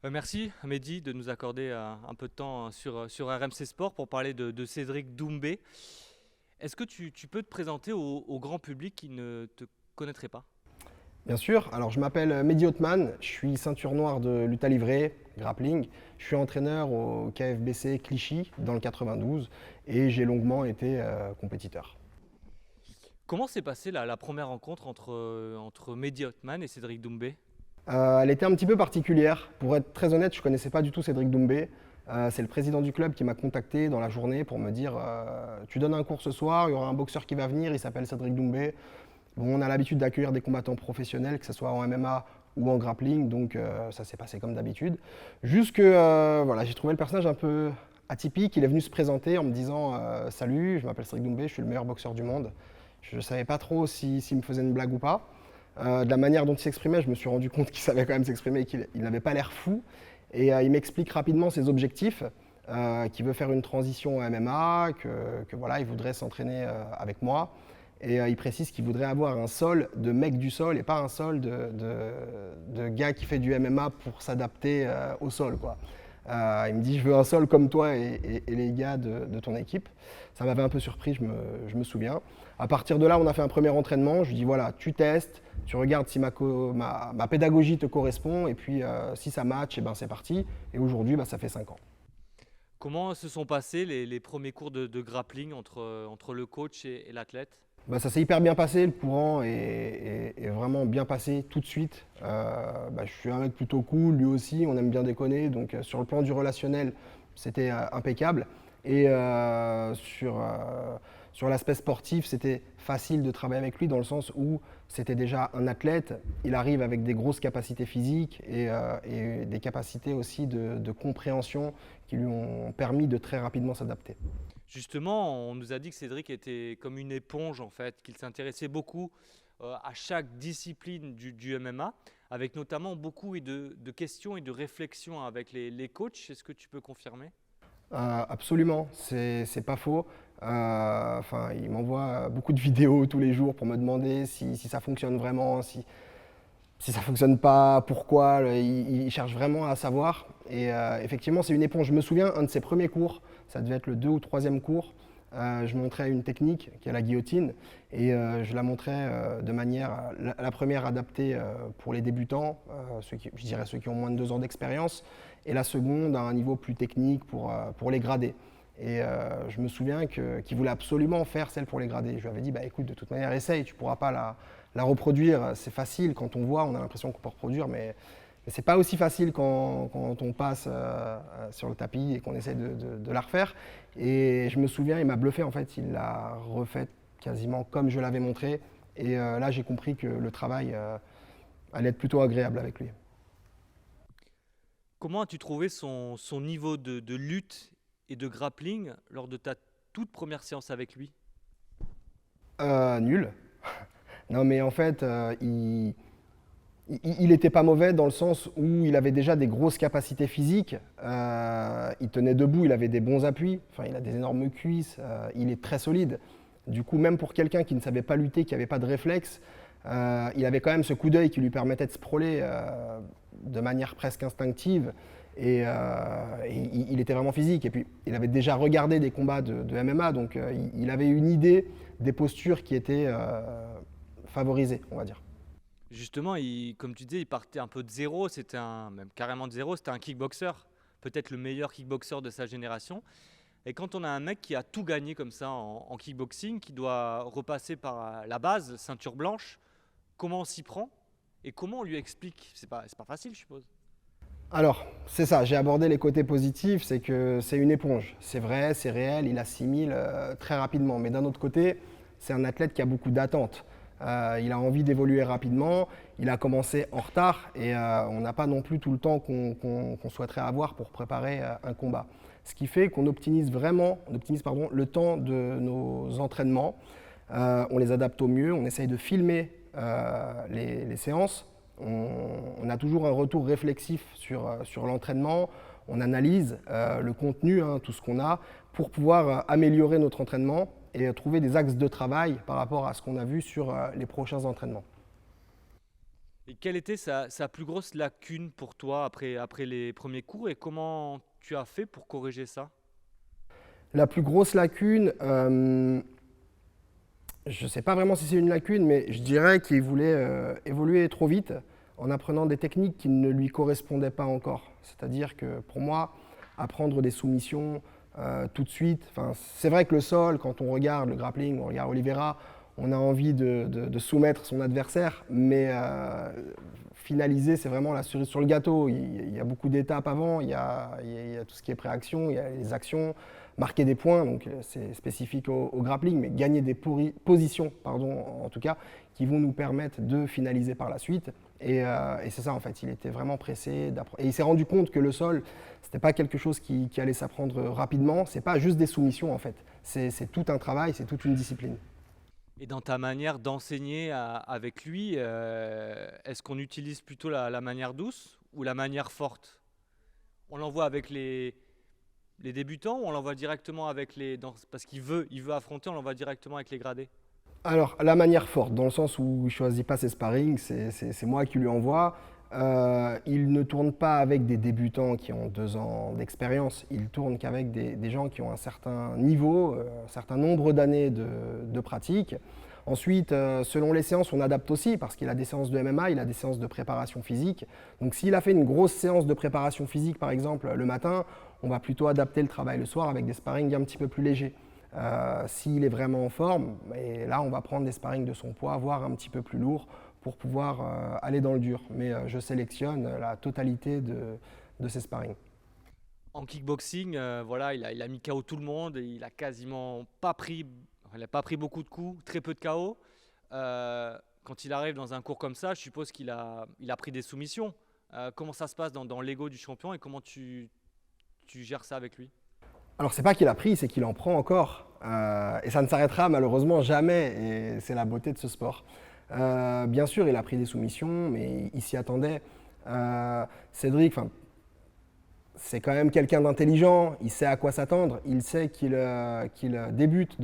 Merci Mehdi de nous accorder un peu de temps sur RMC Sport pour parler de Cédric Doumbé. Est-ce que tu peux te présenter au grand public qui ne te connaîtrait pas? Bien sûr, alors je m'appelle Mehdi Othman, je suis ceinture noire de lutte à livrer, grappling. Je suis entraîneur au KFBC Clichy dans le 92 et j'ai longuement été compétiteur. Comment s'est passée la première rencontre entre Mehdi Othman et Cédric Doumbé? Elle était un petit peu particulière. Pour être très honnête, je ne connaissais pas du tout Cédric Doumbé. C'est le président du club qui m'a contacté dans la journée pour me dire tu donnes un cours ce soir, il y aura un boxeur qui va venir, il s'appelle Cédric Doumbé. Bon, on a l'habitude d'accueillir des combattants professionnels, que ce soit en MMA ou en grappling, donc ça s'est passé comme d'habitude. Juste que voilà, j'ai trouvé le personnage un peu atypique. Il est venu se présenter en me disant salut, je m'appelle Cédric Doumbé, je suis le meilleur boxeur du monde. Je ne savais pas trop s'il me faisait une blague ou pas. De la manière dont il s'exprimait, je me suis rendu compte qu'il savait quand même s'exprimer et qu'il n'avait pas l'air fou. Et il m'explique rapidement ses objectifs, qu'il veut faire une transition au MMA, que voilà, il voudrait s'entraîner avec moi. Et il précise qu'il voudrait avoir un sol de mec du sol et pas un sol de gars qui fait du MMA pour s'adapter au sol, quoi. Il me dit je veux un sol comme toi et les gars de ton équipe. Ça m'avait un peu surpris, je me souviens. À partir de là, on a fait un premier entraînement. Je lui dis voilà, tu testes, tu regardes si ma pédagogie te correspond et puis si ça match, et ben c'est parti. Et aujourd'hui, ça fait 5 ans. Comment se sont passés les premiers cours de grappling entre le coach et l'athlète? Ça s'est hyper bien passé, le courant est vraiment bien passé tout de suite. Je suis un mec plutôt cool, lui aussi, on aime bien déconner, donc sur le plan du relationnel, c'était impeccable. Et sur l'aspect sportif, c'était facile de travailler avec lui dans le sens où c'était déjà un athlète, il arrive avec des grosses capacités physiques et des capacités aussi de compréhension qui lui ont permis de très rapidement s'adapter. Justement, on nous a dit que Cédric était comme une éponge en fait, qu'il s'intéressait beaucoup à chaque discipline du MMA, avec notamment beaucoup de questions et de réflexions avec les coachs. Est-ce que tu peux confirmer? Absolument, c'est pas faux. Il m'envoie beaucoup de vidéos tous les jours pour me demander si ça fonctionne vraiment, si ça fonctionne pas, pourquoi. Il cherche vraiment à savoir. Et effectivement, c'est une éponge. Je me souviens, un de ses premiers cours, ça devait être le 2 ou 3e cours, je montrais une technique qui est la guillotine et je la montrais de manière, la première adaptée pour les débutants, je dirais ceux qui ont moins de 2 ans d'expérience, et la seconde à un niveau plus technique pour les gradés. Et je me souviens qu'il voulait absolument faire celle pour les gradés. Je lui avais dit, écoute, de toute manière, essaye, tu ne pourras pas la reproduire. C'est facile, quand on voit, on a l'impression qu'on peut reproduire, mais ce n'est pas aussi facile quand on passe sur le tapis et qu'on essaie de la refaire. Et je me souviens, il m'a bluffé, en fait, il l'a refaite quasiment comme je l'avais montré. Et là, j'ai compris que le travail allait être plutôt agréable avec lui. Comment as-tu trouvé son niveau de lutte et de grappling lors de ta toute première séance avec lui? Nul. Non, mais en fait, il n'était pas mauvais dans le sens où il avait déjà des grosses capacités physiques. Il tenait debout, il avait des bons appuis. Enfin, il a des énormes cuisses. Il est très solide. Du coup, même pour quelqu'un qui ne savait pas lutter, qui n'avait pas de réflexe, il avait quand même ce coup d'œil qui lui permettait de sprawler de manière presque instinctive. Et il était vraiment physique. Et puis, il avait déjà regardé des combats de MMA, donc il avait une idée des postures qui étaient favorisées, on va dire. Justement, comme tu disais, il partait un peu de zéro, même carrément de zéro, c'était un kickboxer, peut-être le meilleur kickboxer de sa génération. Et quand on a un mec qui a tout gagné comme ça en kickboxing, qui doit repasser par la base, ceinture blanche, comment on s'y prend et comment on lui explique? C'est pas facile, je suppose. Alors, c'est ça, j'ai abordé les côtés positifs, c'est que c'est une éponge. C'est vrai, c'est réel, il assimile très rapidement. Mais d'un autre côté, c'est un athlète qui a beaucoup d'attentes. Il a envie d'évoluer rapidement, il a commencé en retard et on n'a pas non plus tout le temps qu'on souhaiterait avoir pour préparer un combat. Ce qui fait qu'on optimise vraiment, le temps de nos entraînements. On les adapte au mieux, on essaye de filmer les séances. On a toujours un retour réflexif sur l'entraînement. On analyse le contenu, hein, tout ce qu'on a, pour pouvoir améliorer notre entraînement et trouver des axes de travail par rapport à ce qu'on a vu sur les prochains entraînements. Et quelle était sa plus grosse lacune pour toi après les premiers cours et comment tu as fait pour corriger ça? La plus grosse lacune, je ne sais pas vraiment si c'est une lacune, mais je dirais qu'il voulait évoluer trop vite en apprenant des techniques qui ne lui correspondaient pas encore. C'est-à-dire que pour moi, apprendre des soumissions tout de suite, c'est vrai que le sol, quand on regarde le grappling, on regarde Oliveira, on a envie de soumettre son adversaire, mais finaliser, c'est vraiment la cerise sur le gâteau. Il y a beaucoup d'étapes avant, il y a tout ce qui est préaction, il y a les actions, marquer des points, donc c'est spécifique au grappling, mais gagner des positions, pardon, en tout cas, qui vont nous permettre de finaliser par la suite. Et c'est ça en fait, il était vraiment pressé d'apprendre. Et il s'est rendu compte que le sol, c'était pas quelque chose qui allait s'apprendre rapidement, c'est pas juste des soumissions en fait, c'est tout un travail, c'est toute une discipline. Et dans ta manière d'enseigner avec lui, est-ce qu'on utilise plutôt la manière douce ou la manière forte? On l'envoie avec les débutants ou on l'envoie directement avec parce qu'il veut affronter, on l'envoie directement avec les gradés? Alors, la manière forte, dans le sens où il ne choisit pas ses sparring, c'est moi qui lui envoie. Il ne tourne pas avec des débutants qui ont 2 ans d'expérience, il tourne qu'avec des gens qui ont un certain niveau, un certain nombre d'années de pratique. Ensuite, selon les séances, on adapte aussi, parce qu'il a des séances de MMA, il a des séances de préparation physique. Donc s'il a fait une grosse séance de préparation physique, par exemple, le matin, on va plutôt adapter le travail le soir avec des sparring un petit peu plus légers. S'il est vraiment en forme, et là on va prendre des sparring de son poids, voire un petit peu plus lourd pour pouvoir aller dans le dur. Mais je sélectionne la totalité de ces sparring. En kickboxing, voilà, il a mis KO tout le monde et il a quasiment pas pris, il a pas pris beaucoup de coups, très peu de KO. Quand il arrive dans un cours comme ça, je suppose il a pris des soumissions. Comment ça se passe dans l'ego du champion et comment tu gères ça avec lui? Alors c'est pas qu'il a pris, c'est qu'il en prend encore. Et ça ne s'arrêtera malheureusement jamais, et c'est la beauté de ce sport. Bien sûr, il a pris des soumissions, mais il s'y attendait. Cédric, c'est quand même quelqu'un d'intelligent, il sait à quoi s'attendre, il sait qu'il débute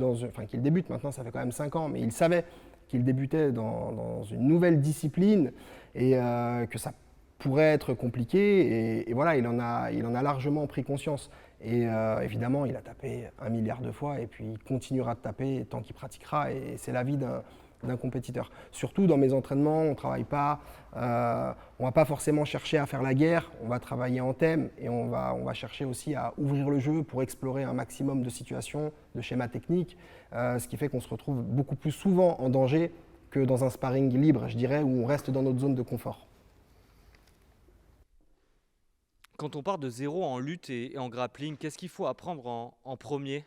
qu'il débute maintenant, ça fait quand même 5 ans, mais il savait qu'il débutait dans une nouvelle discipline et que ça pourrait être compliqué. Et voilà, il en a largement pris conscience. Et évidemment, il a tapé 1 milliard de fois et puis il continuera de taper tant qu'il pratiquera. Et c'est la vie d'un compétiteur. Surtout dans mes entraînements, on ne va pas forcément chercher à faire la guerre, on va travailler en thème et on va chercher aussi à ouvrir le jeu pour explorer un maximum de situations, de schémas techniques, ce qui fait qu'on se retrouve beaucoup plus souvent en danger que dans un sparring libre, je dirais, où on reste dans notre zone de confort. Quand on part de zéro en lutte et en grappling, qu'est-ce qu'il faut apprendre en premier?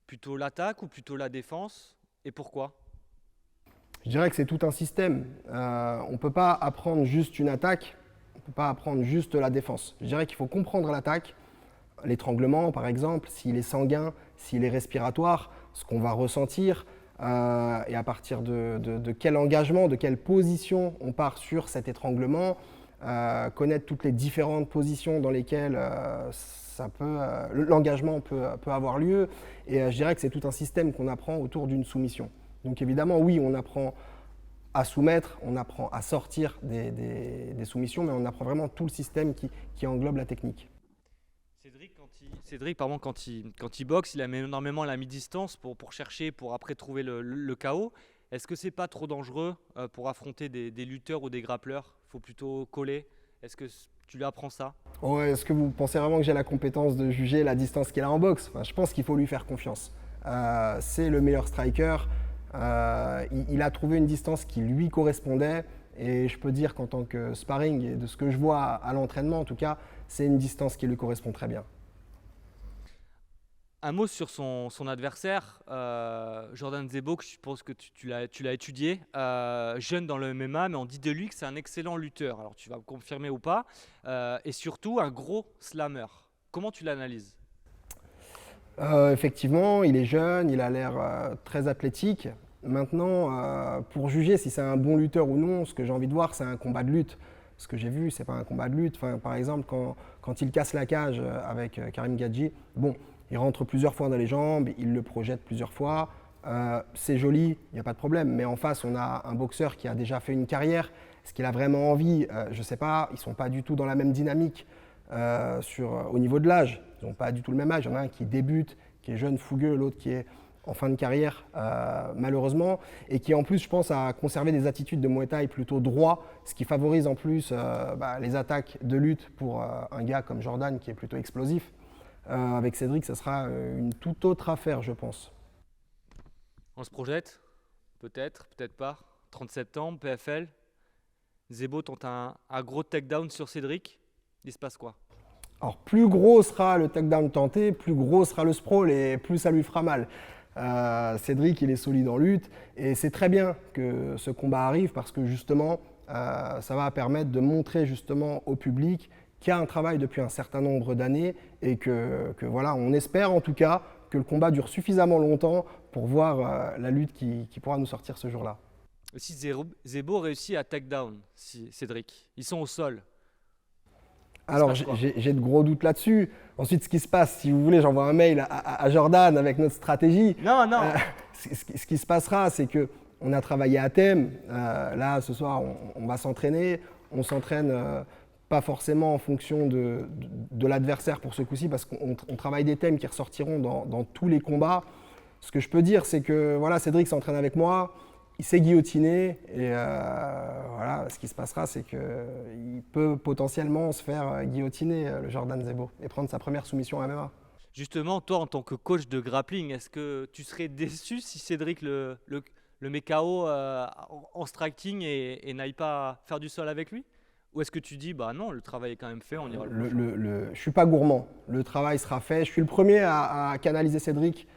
Plutôt l'attaque ou plutôt la défense? Et pourquoi? Je dirais que c'est tout un système. On ne peut pas apprendre juste une attaque, on ne peut pas apprendre juste la défense. Je dirais qu'il faut comprendre l'attaque, l'étranglement par exemple, s'il est sanguin, s'il est respiratoire, ce qu'on va ressentir, et à partir de quel engagement, de quelle position on part sur cet étranglement, connaître toutes les différentes positions dans lesquelles l'engagement peut avoir lieu. Et je dirais que c'est tout un système qu'on apprend autour d'une soumission. Donc évidemment, oui, on apprend à soumettre, on apprend à sortir des soumissions, mais on apprend vraiment tout le système qui englobe la technique. Cédric, pardon, quand il boxe, il aime énormément la mi-distance pour chercher, pour après trouver le KO. Est-ce que c'est pas trop dangereux pour affronter des lutteurs ou des grappleurs? Il faut plutôt coller. Est-ce que tu lui apprends ça? Ouais, est-ce que vous pensez vraiment que j'ai la compétence de juger la distance qu'il a en boxe? Je pense qu'il faut lui faire confiance. C'est le meilleur striker. Il a trouvé une distance qui lui correspondait. Et je peux dire qu'en tant que sparring, et de ce que je vois à l'entraînement en tout cas, c'est une distance qui lui correspond très bien. Un mot sur son adversaire, Jordan Zebo, je pense que tu l'as étudié, jeune dans le MMA, mais on dit de lui que c'est un excellent lutteur. Alors tu vas me confirmer ou pas, et surtout un gros slammer. Comment tu l'analyses? Effectivement, il est jeune, il a l'air très athlétique. Maintenant, pour juger si c'est un bon lutteur ou non, ce que j'ai envie de voir, c'est un combat de lutte. Ce que j'ai vu, c'est pas un combat de lutte. Par exemple, quand il casse la cage avec Karim Gadji, bon, il rentre plusieurs fois dans les jambes, il le projette plusieurs fois. C'est joli, il n'y a pas de problème. Mais en face, on a un boxeur qui a déjà fait une carrière. Est-ce qu'il a vraiment envie? Je ne sais pas, ils ne sont pas du tout dans la même dynamique au niveau de l'âge. Ils n'ont pas du tout le même âge. Il y en a un qui débute, qui est jeune, fougueux, l'autre qui est en fin de carrière, malheureusement, et qui en plus, je pense, a conservé des attitudes de Muay Thai plutôt droit, ce qui favorise en plus les attaques de lutte pour un gars comme Jordan qui est plutôt explosif. Avec Cédric, ça sera une toute autre affaire, je pense. On se projette? Peut-être, peut-être pas. 30 septembre, PFL. Zebo tente un gros takedown sur Cédric. Il se passe quoi? Alors, plus gros sera le takedown tenté, plus gros sera le sprawl et plus ça lui fera mal. Cédric, il est solide en lutte et c'est très bien que ce combat arrive parce que justement, ça va permettre de montrer justement au public qu'il y a un travail depuis un certain nombre d'années et que voilà, on espère en tout cas que le combat dure suffisamment longtemps pour voir la lutte qui pourra nous sortir ce jour-là. Si Zebo réussit à takedown Cédric, ils sont au sol. Alors, j'ai de gros doutes là-dessus. Ensuite, ce qui se passe, si vous voulez, j'envoie un mail à Jordan avec notre stratégie. Non. Ce qui se passera, c'est qu'on a travaillé à thème. Là, ce soir, on va s'entraîner. On s'entraîne pas forcément en fonction de l'adversaire pour ce coup-ci, parce qu'on travaille des thèmes qui ressortiront dans tous les combats. Ce que je peux dire, c'est que voilà, Cédric s'entraîne avec moi. Il s'est guillotiné et voilà, ce qui se passera, c'est qu'il peut potentiellement se faire guillotiner, le Jordan Zebo, et prendre sa première soumission à MMA. Justement, toi, en tant que coach de grappling, est-ce que tu serais déçu si Cédric le met KO en striking et n'aille pas faire du sol avec lui? Ou est-ce que tu dis, bah non, le travail est quand même fait, on ira le prochain? Je ne suis pas gourmand, le travail sera fait. Je suis le premier à canaliser Cédric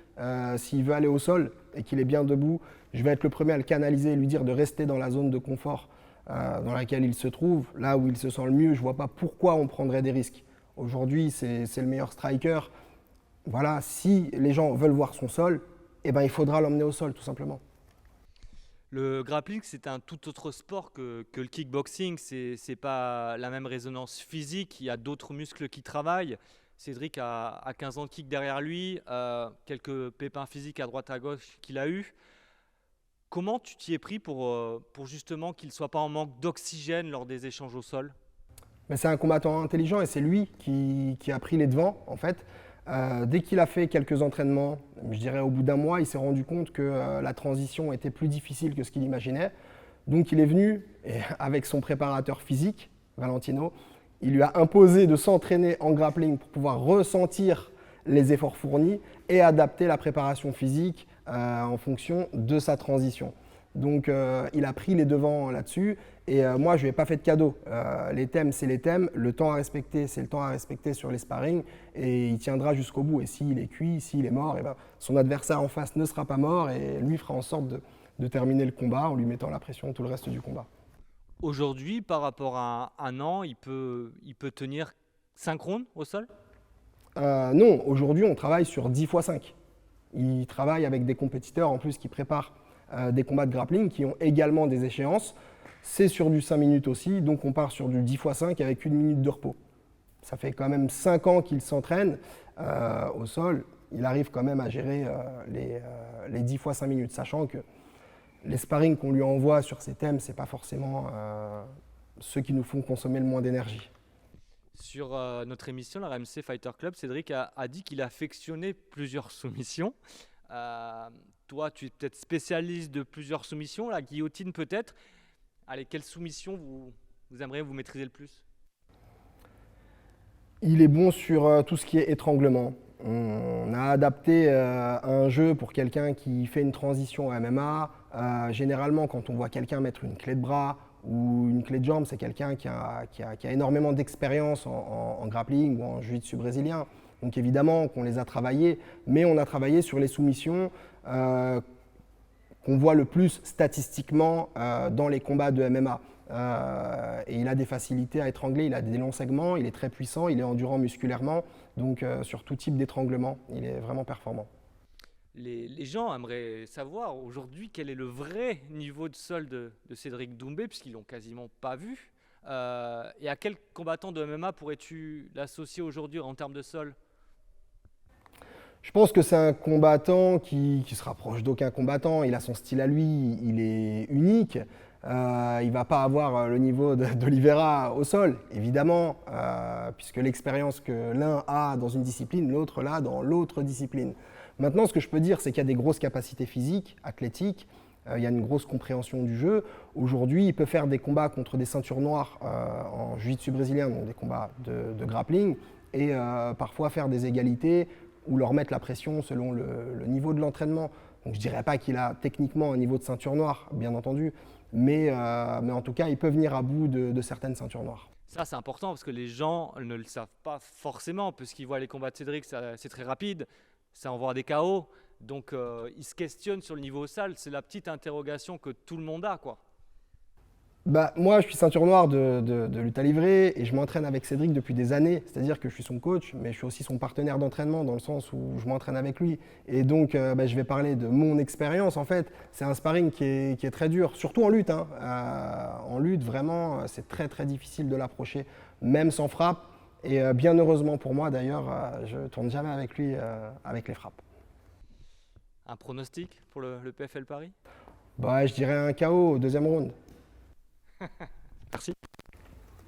s'il veut aller au sol et qu'il est bien debout. Je vais être le premier à le canaliser et lui dire de rester dans la zone de confort dans laquelle il se trouve, là où il se sent le mieux. Je ne vois pas pourquoi on prendrait des risques. Aujourd'hui, c'est le meilleur striker. Voilà, si les gens veulent voir son sol, eh ben, il faudra l'emmener au sol, tout simplement. Le grappling, c'est un tout autre sport que le kickboxing. C'est pas la même résonance physique. Il y a d'autres muscles qui travaillent. Cédric a 15 ans de kick derrière lui, quelques pépins physiques à droite à gauche qu'il a eu. Comment tu t'y es pris pour justement qu'il ne soit pas en manque d'oxygène lors des échanges au sol? Mais c'est un combattant intelligent et c'est lui qui a pris les devants, en fait. Dès qu'il a fait quelques entraînements, je dirais au bout d'un mois, il s'est rendu compte que la transition était plus difficile que ce qu'il imaginait. Donc il est venu et avec son préparateur physique, Valentino, il lui a imposé de s'entraîner en grappling pour pouvoir ressentir les efforts fournis et adapter la préparation physique en fonction de sa transition. Donc il a pris les devants là-dessus et moi je ne lui ai pas fait de cadeau. Les thèmes, c'est les thèmes, le temps à respecter, c'est le temps à respecter sur les sparring et il tiendra jusqu'au bout. Et s'il est cuit, s'il est mort, et ben, son adversaire en face ne sera pas mort et lui fera en sorte de terminer le combat en lui mettant la pression tout le reste du combat. Aujourd'hui, par rapport à un an, il peut tenir 5 rounds au sol? Non, aujourd'hui on travaille sur 10 x 5. Il travaille avec des compétiteurs en plus qui préparent des combats de grappling qui ont également des échéances. C'est sur du 5 minutes aussi, donc on part sur du 10 x 5 avec 1 minute de repos. Ça fait quand même 5 ans qu'il s'entraîne au sol. Il arrive quand même à gérer les 10 x 5 minutes, sachant que les sparring qu'on lui envoie sur ces thèmes, ce n'est pas forcément ceux qui nous font consommer le moins d'énergie. Sur notre émission, la RMC Fighter Club, Cédric a dit qu'il affectionnait plusieurs soumissions. Toi, tu es peut-être spécialiste de plusieurs soumissions, la guillotine peut-être. Allez, quelle soumission vous aimeriez vous maîtriser le plus? Il est bon sur tout ce qui est étranglement. On a adapté un jeu pour quelqu'un qui fait une transition à MMA. Généralement, quand on voit quelqu'un mettre une clé de bras ou une clé de jambe, c'est quelqu'un qui a énormément d'expérience en grappling ou en jiu-jitsu brésilien. Donc évidemment qu'on les a travaillés, mais on a travaillé sur les soumissions qu'on voit le plus statistiquement dans les combats de MMA. Et il a des facilités à étrangler, il a des longs segments, il est très puissant, il est endurant musculairement, donc sur tout type d'étranglement, il est vraiment performant. Les gens aimeraient savoir aujourd'hui quel est le vrai niveau de sol de Cédric Doumbé, puisqu'ils l'ont quasiment pas vu. Et à quel combattant de MMA pourrais-tu l'associer aujourd'hui en termes de sol? Je pense que c'est un combattant qui se rapproche d'aucun combattant. Il a son style à lui, il est unique. il ne va pas avoir le niveau d'Oliveira au sol, évidemment, puisque l'expérience que l'un a dans une discipline, l'autre l'a dans l'autre discipline. Maintenant, ce que je peux dire, c'est qu'il y a des grosses capacités physiques, athlétiques, il y a une grosse compréhension du jeu. Aujourd'hui, il peut faire des combats contre des ceintures noires en jiu-jitsu brésilien, donc des combats de grappling, et parfois faire des égalités ou leur mettre la pression selon le niveau de l'entraînement. Donc je ne dirais pas qu'il a techniquement un niveau de ceinture noire, bien entendu, mais en tout cas, il peut venir à bout de certaines ceintures noires. Ça, c'est important parce que les gens ne le savent pas forcément, puisqu'ils voient les combats de Cédric, c'est très rapide, ça envoie des KO. Donc, ils se questionnent sur le niveau au sol. C'est la petite interrogation que tout le monde a, quoi. Bah, moi, je suis ceinture noire de lutte à livrer et je m'entraîne avec Cédric depuis des années. C'est-à-dire que je suis son coach, mais je suis aussi son partenaire d'entraînement dans le sens où je m'entraîne avec lui. Et donc, bah, je vais parler de mon expérience. En fait, c'est un sparring qui est très dur, surtout en lutte, hein. En lutte, vraiment, c'est très très difficile de l'approcher, même sans frappe. Et bien heureusement pour moi, d'ailleurs, je ne tourne jamais avec lui avec les frappes. Un pronostic pour le PFL Paris? Bah, je dirais un KO au deuxième round. Merci.